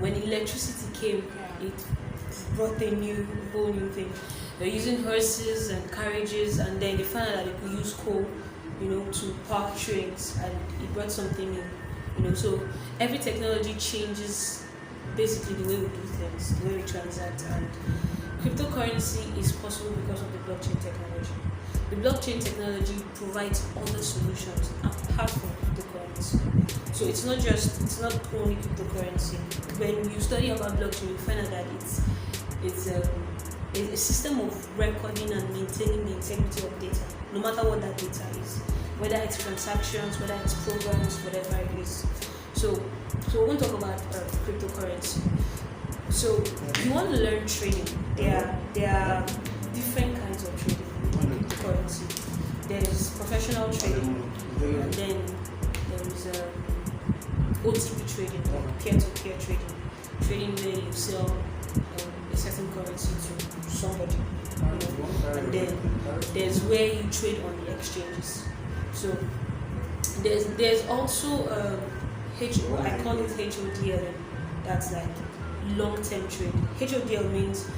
When electricity came, it brought a whole new thing. They're using horses and carriages, and then they found out that they could use coal, to park trains, and it brought something new. So every technology changes basically the way we do things, the way we transact, and cryptocurrency is possible because of the blockchain technology. The blockchain technology provides other solutions apart from cryptocurrency. So it's not only cryptocurrency. When you study about blockchain, you find out that it's a system of recording and maintaining the integrity of data, no matter what that data is, whether it's transactions, whether it's programs, whatever it is. So we're going to talk about cryptocurrency. So if you want to learn trading, there are different kinds of trading in cryptocurrency. There's professional trading, and then there's OTP trading, like peer-to-peer trading where you sell a certain currency to somebody, and then there's where you trade on the exchanges. So there's also I call it HODL. That's like long-term trade. HODL means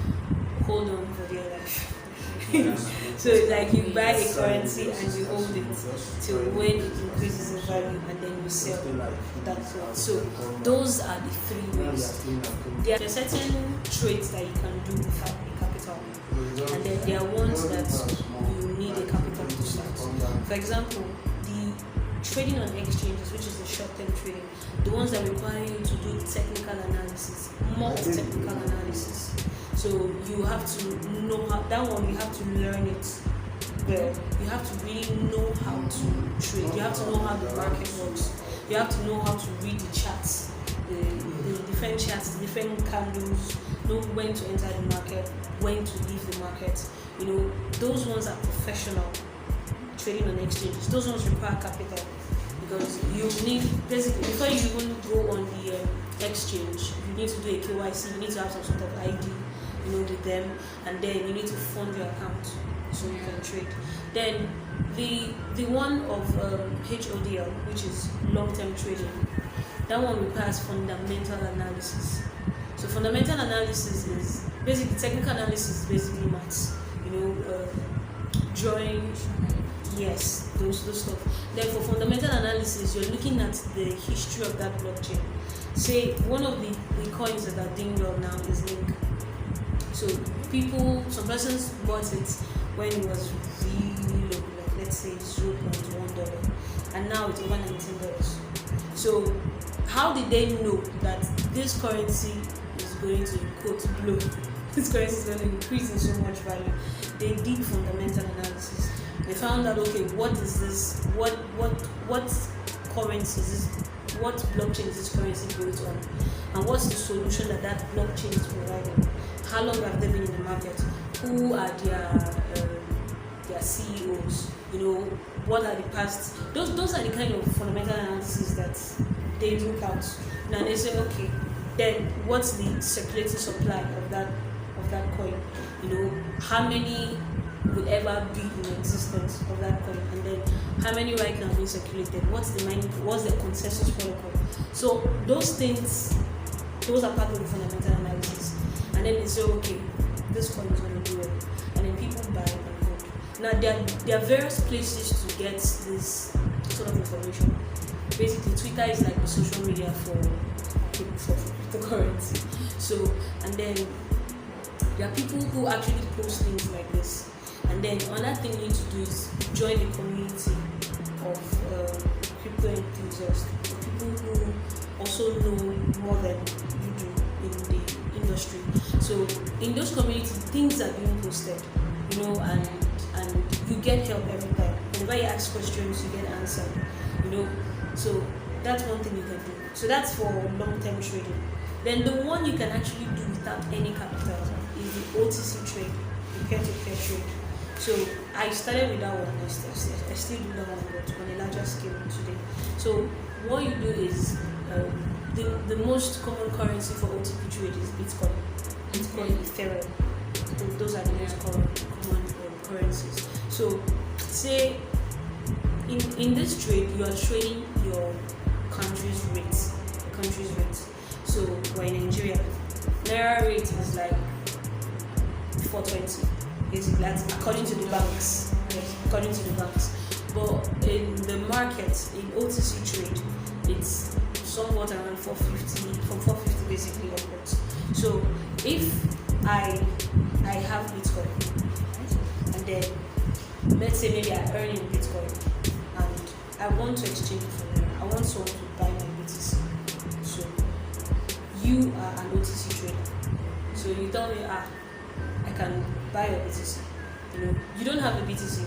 hold on for dear life. So it's like you buy a currency and you hold it till when it increases in value, and then you sell that one. So those are the three ways. There are certain trades that you can do without a capital, and then there are ones that you need a capital to start. For example, the trading on exchanges, which is the short-term trading, the ones that require you to do technical analysis, more of technical analysis. So you have to know how that one. You have to learn it well. You have to really know how to trade. You have to know how the market works. You have to know how to read the charts, the different charts, the different candles. Know when to enter the market, when to leave the market. Those ones are professional trading on exchanges. Those ones require capital, because you need, basically, before you even go on the exchange, you need to do a KYC. You need to have some sort of ID, with them, and then you need to fund your account so you can trade. Then the one of HODL, which is long-term trading, that one requires fundamental analysis. So fundamental analysis is basically technical analysis, is basically maths, drawing, yes, those stuff. Then for fundamental analysis, you're looking at the history of that blockchain. Say one of the coins that are doing well now is Link. So some persons bought it when it was really low, like let's say $0.1, and now it's over $19. So how did they know that this currency is going to, quote, blow? This currency is going to increase in so much value? They did fundamental analysis. They found out, okay, what is this? What currency is this? What blockchain is this currency built on? And what's the solution that blockchain is providing? How long have they been in the market? Who are their CEOs? What are the past? Those are the kind of fundamental analysis that they look out. Now they say, okay, then what's the circulating supply of that coin? How many will ever be in existence of that coin, and then how many right now being circulated? What's the consensus protocol? So those things, those are part of the fundamental analysis. And then they say, okay, this coin is going to do it, and then people buy and hold. Now there are various places to get this sort of information. Basically, Twitter is like the social media for cryptocurrency. So, and then there are people who actually post things like this. And then another thing you need to do is join the community of crypto enthusiasts, people who also know more than you do in the industry. So in those communities, things are being posted, and you get help every time. Whenever you ask questions, you get answered, So that's one thing you can do. So that's for long-term trading. Then the one you can actually do without any capital is the OTC trade, the peer-to-peer trade. So I started with that one. I still do that one, but on a larger scale today. So what you do is the most common currency for OTP trade is Bitcoin, Ethereum. Those are the most common currencies. So say in this trade, you are trading your country's rates. So we're in Naira rate is like 420. Basically, that's according to the banks. Yes, according to the banks. But in the market, in OTC trade, it's somewhat around 450, from 450 basically upwards. So if I have Bitcoin, and then let's say maybe I earn in Bitcoin, and I want to exchange it for Naira. I want someone to buy my BTC. So you are an OTC trader. So you tell me, I can buy your BTC. You don't have the BTC.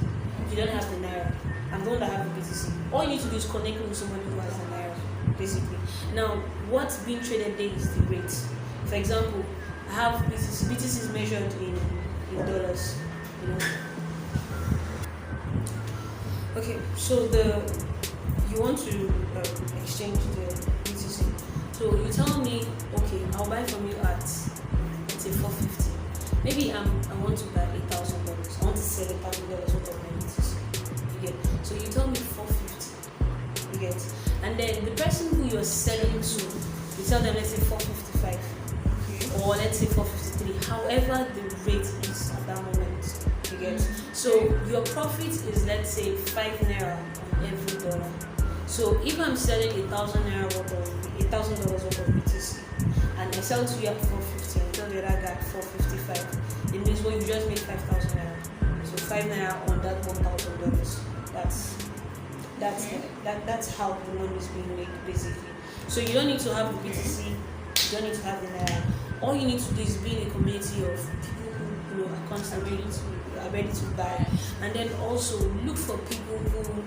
You don't have the Naira. I'm the one that have the BTC. All you need to do is connect me with somebody who has the Naira, basically. Now, what's being traded there is the rate. For example, I have BTC. BTC is measured in dollars. Okay, so you want to exchange the BTC. So you tell me, okay, I'll buy from you at, let's say, 450. Maybe I want to buy $8,000. I want to sell $1,000 worth of my BTC. You get? So you tell me 450. You get? And then the person who you're selling to, you tell them, let's say 455, okay, or let's say 453. However the rate is at that moment. You get? So your profit is, let's say, 5 naira on every dollar. So if I'm selling $1,000 worth of BTC, and I sell to you at 450 and tell the other guy 455, it means you just made 5,000 naira. So 5 naira on that $1,000. That's how the money is being made, basically. So you don't need to have the BTC, you don't need to have the naira. All you need to do is be in a community of people who are constantly ready to buy, and then also look for people who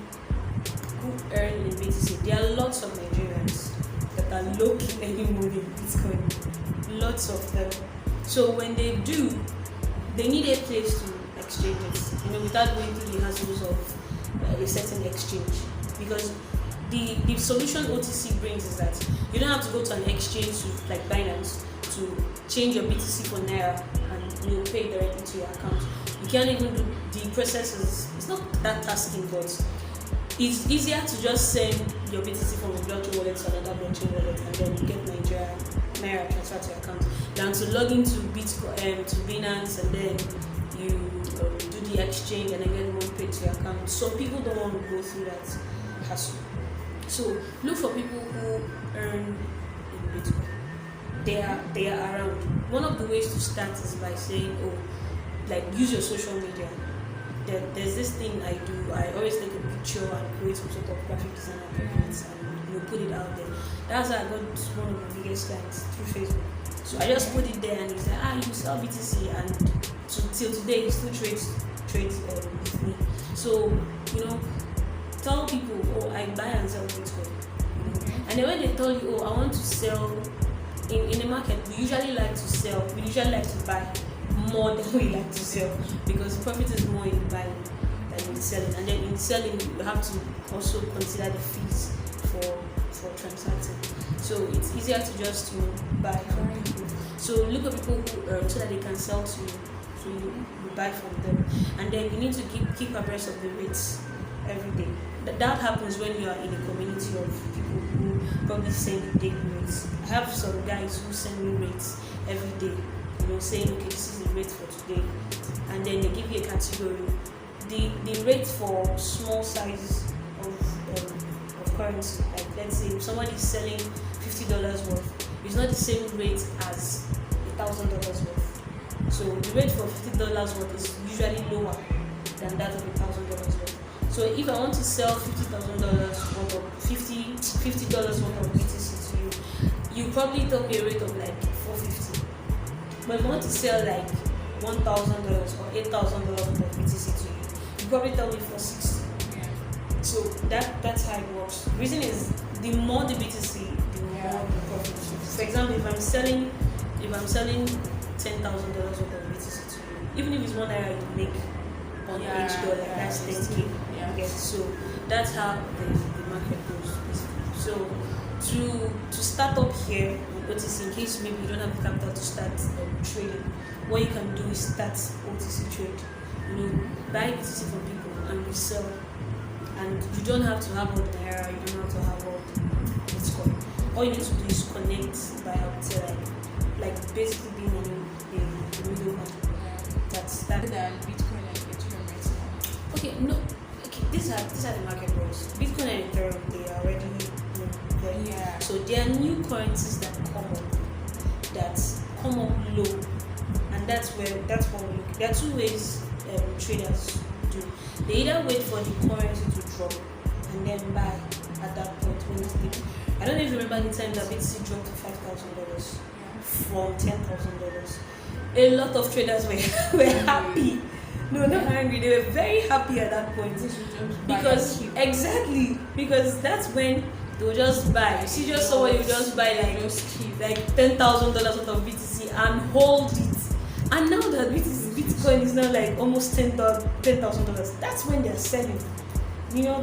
earn in BTC. There are lots of Nigerians that are low-key earning money in Bitcoin. Lots of them. So when they do, they need a place to exchange it, without going through the hassles of a certain exchange. Because the solution OTC brings is that you don't have to go to an exchange like Binance to change your BTC for Naira and pay directly to your account. You can't even do the processes. It's not that tasking, but it's easier to just send your BTC from a blockchain wallet to another blockchain wallet, and then you get Naira transfer to your account, than to log into Bitcoin to Binance, and then you do the exchange and then get one paid to your account. So people don't want to go through that hassle. So look for people who earn in Bitcoin. They are around. One of the ways to start is by saying, use your social media. There's this thing I do. I always take a picture and create some sort of graphic design appliance and put it out there. That's how I got one of my biggest clients, through Facebook. So I just put it there, and he's like, you sell BTC, and till today he still trades with me. So tell people, I buy and sell Bitcoin. And then when they tell you, I want to sell, in the market, we usually like to buy more than we like to sell, because profit is more in buying than in selling. And then in selling, you have to also consider the fees for transacting. So it's easier to just buy from people. So look at people who earn so that they can sell to you. So you buy from them, and then you need to keep abreast of the rates every day. That happens when you are in a community of people who probably send daily rates. I have some guys who send me rates every day, saying, okay, this is the rate for today, and then they give you a category. The rate for small size of currency, like let's say if somebody is selling $50 worth, it's not the same rate as $1,000 worth. So the rate for $50 worth is usually lower than that of $1,000 worth. So if I want to sell $50,000 worth of $50 worth of BTC to you, you probably tell me a rate of like $450. But if I want to sell like $1,000 or $8,000 worth of BTC to you probably tell me $460. So that's how it works. The reason is, the more the BTC, the more the profit. For example, if I'm selling $10,000 worth of BTC to you, even if it's $1 you make on each dollar, that's 10K. Okay, so that's how the market goes, basically. So to start up here with OTC, in case maybe you don't have the capital to start trading, what you can do is start OTC trade. Buy BTC from people and resell. And you don't have to have all the Naira, you don't have to have all the Bitcoin. All you need to do is connect by, I would say, like basically being a middleman. That's that. Than Bitcoin and Ethereum right now. Okay, no. Okay, these are the market rules. Bitcoin and Ethereum, they are already there. Yeah. So there are new currencies that come up low, and that's what we look. There are two ways traders do. They either wait for the currency to drop and then buy at that point when it's dipping. I don't know if you remember the time that BTC dropped to $5,000 from $10,000. A lot of traders were happy. No, not angry. They were very happy at that point because that's when they will just buy. You see, just someone you just buy like $10,000 worth of BTC and hold it. And now that Bitcoin is now like almost $10,000, that's when they're selling.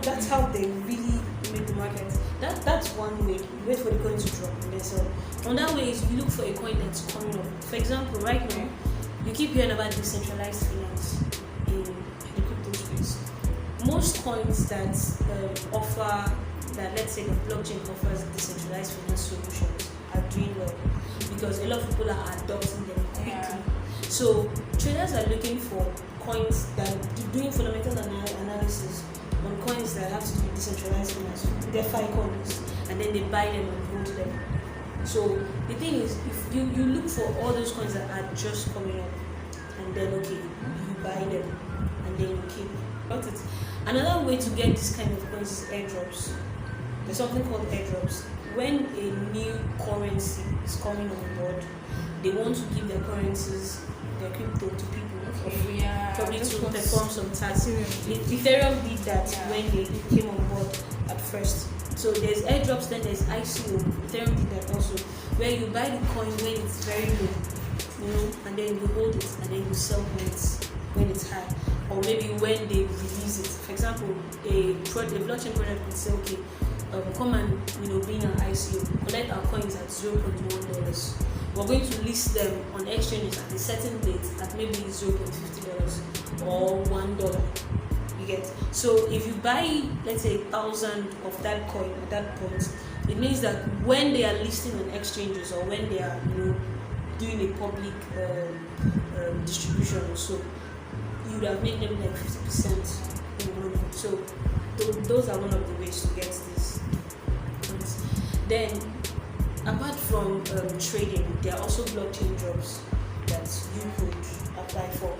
That's how they really make the market. That's one way. You wait for the coin to drop and then sell. Another way is you look for a coin that's coming up. For example, right now, you keep hearing about decentralized finance in the crypto space. Most coins that offer, that let's say the blockchain offers decentralized finance solutions are doing well because a lot of people are adopting them quickly. Yeah. So traders are looking for coins that doing fundamental analysis on coins that have to do with decentralized finance. They're five coins, and then they buy them and hold them. So the thing is, if you look for all those coins that are just coming up, and then you buy them, and then you keep. Got it. Another way to get this kind of coins is airdrops. There's something called airdrops. When a new currency is coming on board, they want to give their currencies, their crypto to people. Probably to perform some tasks. Ethereum did that when they came on board at first. So there's airdrops, then there's ICO. Ethereum did that also, where you buy the coin when it's very low, and then you hold it, and then you sell when it's high, or maybe when they release it. For example, a blockchain project could say, okay, come and be in an ICO, collect our coins at $0.1. We're going to list them on exchanges at a certain date at maybe $0.50 or $1. You get. So if you buy, let's say 1,000 of that coin at that point, it means that when they are listing on exchanges or when they are doing a public distribution or so, you would have made them like 50% in money. So those are one of the ways to get this. Then, apart from trading, there are also blockchain jobs that you could apply for.